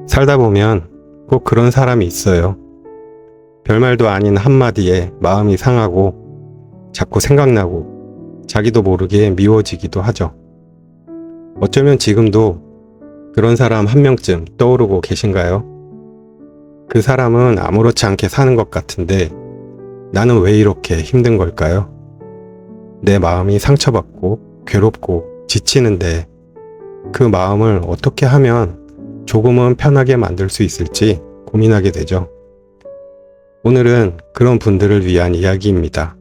살다 보면 꼭 그런 사람이 있어요. 별말도 아닌 한마디에 마음이 상하고 자꾸 생각나고 자기도 모르게 미워지기도 하죠. 어쩌면 지금도 그런 사람 한 명쯤 떠오르고 계신가요? 그 사람은 아무렇지 않게 사는 것 같은데 나는 왜 이렇게 힘든 걸까요? 내 마음이 상처받고 괴롭고 지치는데 그 마음을 어떻게 하면 조금은 편하게 만들 수 있을지 고민하게 되죠. 오늘은 그런 분들을 위한 이야기입니다.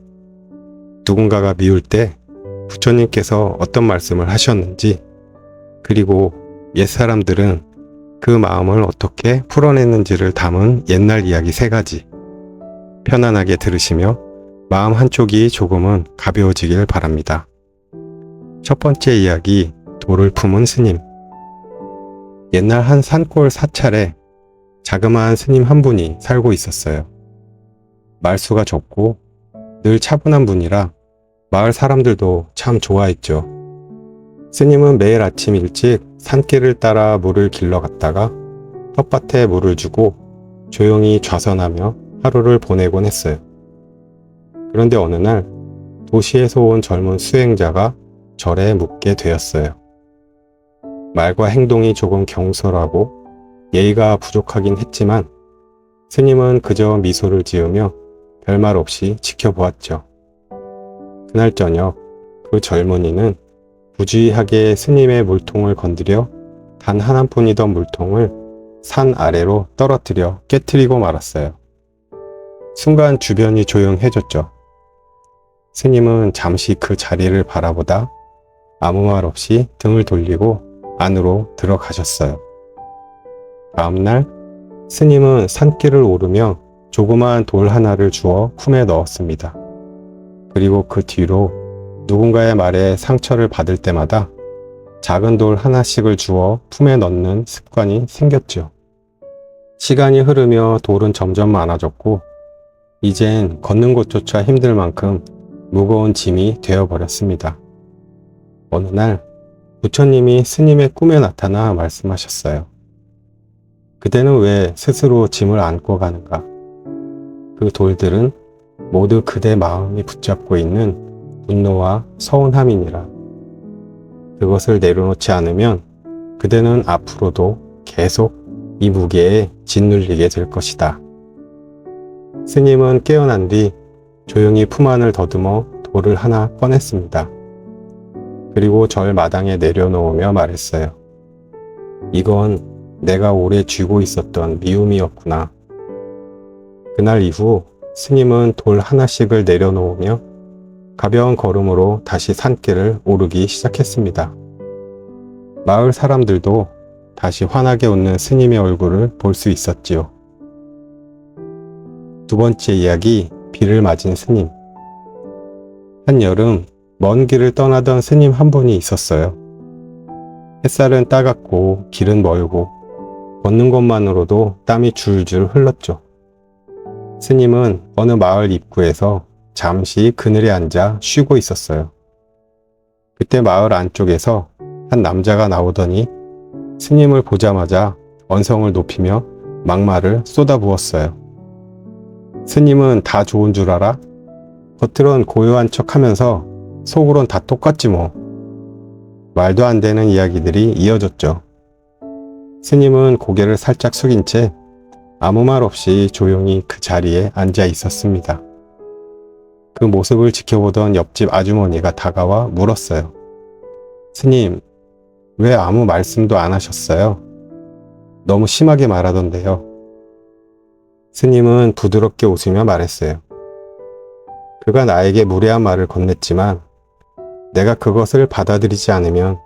누군가가 미울 때 부처님께서 어떤 말씀을 하셨는지, 그리고 옛사람들은 그 마음을 어떻게 풀어냈는지를 담은 옛날 이야기 3가지. 편안하게 들으시며 마음 한쪽이 조금은 가벼워지길 바랍니다. 첫 번째 이야기, 돌을 품은 스님. 옛날 한 산골 사찰에 자그마한 스님 한 분이 살고 있었어요. 말수가 적고 늘 차분한 분이라 마을 사람들도 참 좋아했죠. 스님은 매일 아침 일찍 산길을 따라 물을 길러 갔다가 텃밭에 물을 주고 조용히 좌선하며 하루를 보내곤 했어요. 그런데 어느 날 도시에서 온 젊은 수행자가 절에 묵게 되었어요. 말과 행동이 조금 경솔하고 예의가 부족하긴 했지만 스님은 그저 미소를 지으며 별말 없이 지켜보았죠. 그날 저녁 그 젊은이는 부주의하게 스님의 물통을 건드려 단 하나뿐이던 물통을 산 아래로 떨어뜨려 깨트리고 말았어요. 순간 주변이 조용해졌죠. 스님은 잠시 그 자리를 바라보다 아무 말 없이 등을 돌리고 안으로 들어가셨어요. 다음날 스님은 산길을 오르며 조그마한 돌 하나를 주워 품에 넣었습니다. 그리고 그 뒤로 누군가의 말에 상처를 받을 때마다 작은 돌 하나씩을 주워 품에 넣는 습관이 생겼죠. 시간이 흐르며 돌은 점점 많아졌고 이젠 걷는 것조차 힘들 만큼 무거운 짐이 되어버렸습니다. 어느 날 부처님이 스님의 꿈에 나타나 말씀하셨어요. 그대는 왜 스스로 짐을 안고 가는가? 그 돌들은 모두 그대 마음이 붙잡고 있는 분노와 서운함이니라. 그것을 내려놓지 않으면 그대는 앞으로도 계속 이 무게에 짓눌리게 될 것이다. 스님은 깨어난 뒤 조용히 품 안을 더듬어 돌을 하나 꺼냈습니다. 그리고 절 마당에 내려놓으며 말했어요. 이건 내가 오래 쥐고 있었던 미움이었구나. 그날 이후 스님은 돌 하나씩을 내려놓으며 가벼운 걸음으로 다시 산길을 오르기 시작했습니다. 마을 사람들도 다시 환하게 웃는 스님의 얼굴을 볼 수 있었지요. 두 번째 이야기, 비를 맞은 스님. 한여름 먼 길을 떠나던 스님 한 분이 있었어요. 햇살은 따갑고 길은 멀고 걷는 것만으로도 땀이 줄줄 흘렀죠. 스님은 어느 마을 입구에서 잠시 그늘에 앉아 쉬고 있었어요. 그때 마을 안쪽에서 한 남자가 나오더니 스님을 보자마자 언성을 높이며 막말을 쏟아부었어요. 스님은 다 좋은 줄 알아? 겉으론 고요한 척하면서 속으론 다 똑같지 뭐. 말도 안 되는 이야기들이 이어졌죠. 스님은 고개를 살짝 숙인 채 아무 말 없이 조용히 그 자리에 앉아 있었습니다. 그 모습을 지켜보던 옆집 아주머니가 다가와 물었어요. 스님, 왜 아무 말씀도 안 하셨어요? 너무 심하게 말하던데요. 스님은 부드럽게 웃으며 말했어요. 그가 나에게 무례한 말을 건넸지만 내가 그것을 받아들이지 않으면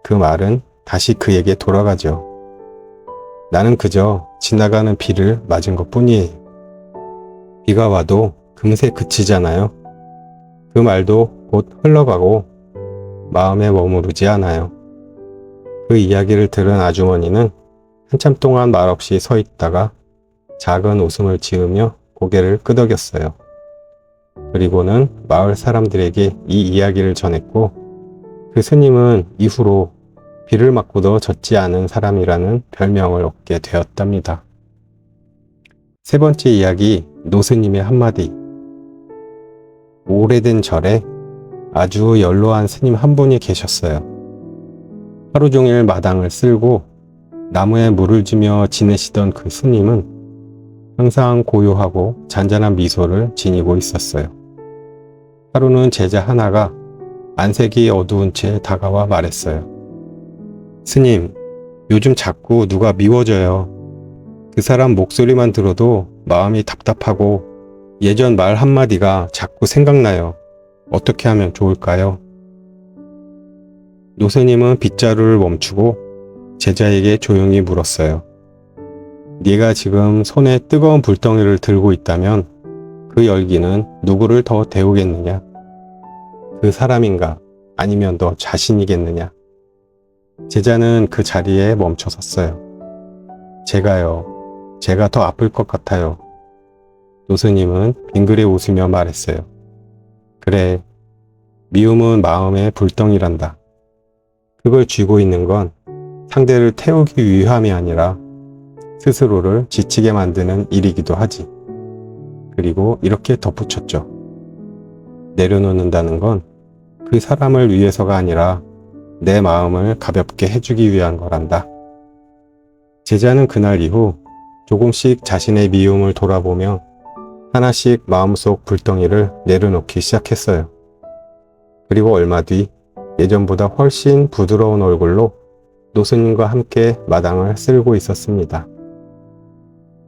그 말은 다시 그에게 돌아가죠. 나는 그저 지나가는 비를 맞은 것 뿐이에요. 비가 와도 금세 그치잖아요. 그 말도 곧 흘러가고 마음에 머무르지 않아요. 그 이야기를 들은 아주머니는 한참 동안 말없이 서 있다가 작은 웃음을 지으며 고개를 끄덕였어요. 그리고는 마을 사람들에게 이 이야기를 전했고 그 스님은 이후로 비를 맞고도 젖지 않은 사람이라는 별명을 얻게 되었답니다. 세 번째 이야기, 노스님의 한마디. 오래된 절에 아주 연로한 스님 한 분이 계셨어요. 하루 종일 마당을 쓸고 나무에 물을 주며 지내시던 그 스님은 항상 고요하고 잔잔한 미소를 지니고 있었어요. 하루는 제자 하나가 안색이 어두운 채 다가와 말했어요. 스님, 요즘 자꾸 누가 미워져요. 그 사람 목소리만 들어도 마음이 답답하고 예전 말 한마디가 자꾸 생각나요. 어떻게 하면 좋을까요? 노스님은 빗자루를 멈추고 제자에게 조용히 물었어요. 네가 지금 손에 뜨거운 불덩이를 들고 있다면 그 열기는 누구를 더 데우겠느냐? 그 사람인가? 아니면 너 자신이겠느냐? 제자는 그 자리에 멈춰 섰어요. 제가요. 제가 더 아플 것 같아요. 노스님은 빙그레 웃으며 말했어요. 그래, 미움은 마음의 불덩이란다. 그걸 쥐고 있는 건 상대를 태우기 위함이 아니라 스스로를 지치게 만드는 일이기도 하지. 그리고 이렇게 덧붙였죠. 내려놓는다는 건 그 사람을 위해서가 아니라 내 마음을 가볍게 해주기 위한 거란다. 제자는 그날 이후 조금씩 자신의 미움을 돌아보며 하나씩 마음속 불덩이를 내려놓기 시작했어요. 그리고 얼마 뒤 예전보다 훨씬 부드러운 얼굴로 노스님과 함께 마당을 쓸고 있었습니다.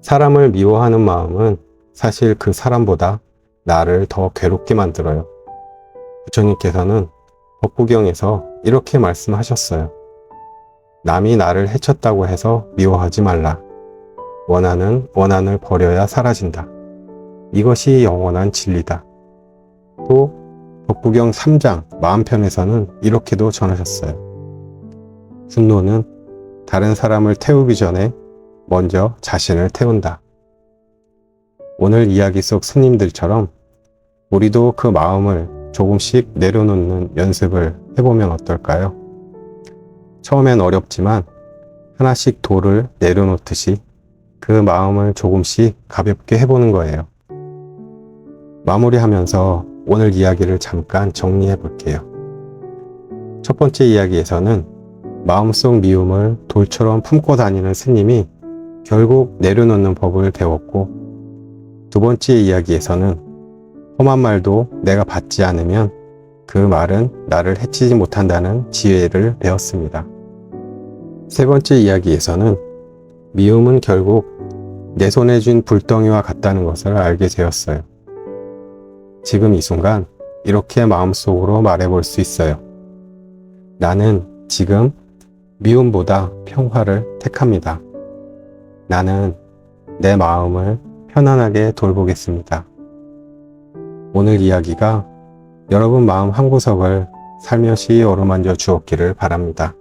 사람을 미워하는 마음은 사실 그 사람보다 나를 더 괴롭게 만들어요. 부처님께서는 법구경에서 이렇게 말씀하셨어요. 남이 나를 해쳤다고 해서 미워하지 말라. 원한은 원한을 버려야 사라진다. 이것이 영원한 진리다. 또 법구경 3장 마음편에서는 이렇게도 전하셨어요. 분노는 다른 사람을 태우기 전에 먼저 자신을 태운다. 오늘 이야기 속 스님들처럼 우리도 그 마음을 조금씩 내려놓는 연습을 해보면 어떨까요? 처음엔 어렵지만 하나씩 돌을 내려놓듯이 그 마음을 조금씩 가볍게 해보는 거예요. 마무리하면서 오늘 이야기를 잠깐 정리해 볼게요. 첫 번째 이야기에서는 마음속 미움을 돌처럼 품고 다니는 스님이 결국 내려놓는 법을 배웠고, 두 번째 이야기에서는 험한 말도 내가 받지 않으면 그 말은 나를 해치지 못한다는 지혜를 배웠습니다. 세 번째 이야기에서는 미움은 결국 내 손에 쥔 불덩이와 같다는 것을 알게 되었어요. 지금 이 순간 이렇게 마음속으로 말해볼 수 있어요. 나는 지금 미움보다 평화를 택합니다. 나는 내 마음을 편안하게 돌보겠습니다. 오늘 이야기가 여러분 마음 한구석을 살며시 어루만져 주었기를 바랍니다.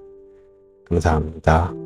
감사합니다.